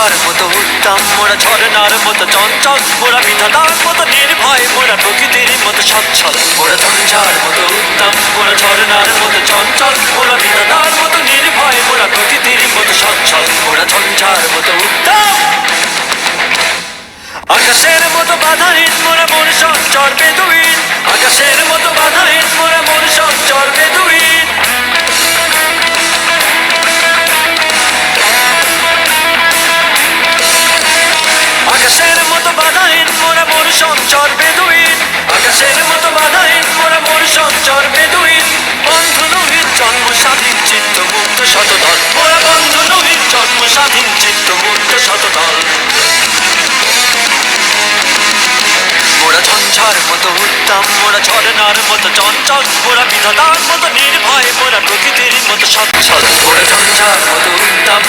ঝঞ্ঝার মতো উত্তম, মোরা ঝরনার মতো চঞ্চল, মোরা বিধাতার মতো নির্ভয়, মোরা প্রকৃতির মতো সচ্ছল। মোরা ঝঞ্ঝার মতো উত্তম, মোরা ঝরনার মতো চঞ্চল, মোরা বিধাতার মতো নির্ভয়, মোরা প্রকৃতির মতো সচ্ছল। মোরা ঝঞ্ঝার মতো উত্তম, আকাশের মতো বাধাহীন মোরা মন সঞ্চর বেদুইন, আকাশের মতো বাধাহীন মোরা মন সঞ্চর বেদুইন। আকাশের মতো বাধাহীন মোরা মন সঞ্চর বেদুইন, আকাশের মতো বাধাহীন মোরা মন সঞ্চর বেদুইন। বন্ধনহীন জন্ম স্বাধীন চিত্ত মুক্ত শতদল, মোরা বন্ধনহীন জন্ম স্বাধীন চিত্ত মুক্ত শতদল। মোরা ঝঞ্ঝার মতো উত্তম, মোরা ঝরনার মতো চঞ্চল, মোরা বিধাতার মতো নির্ভয়, মোরা প্রকৃতির মতো সচ্ছল। মোরা ঝঞ্ঝার মতো উত্তম।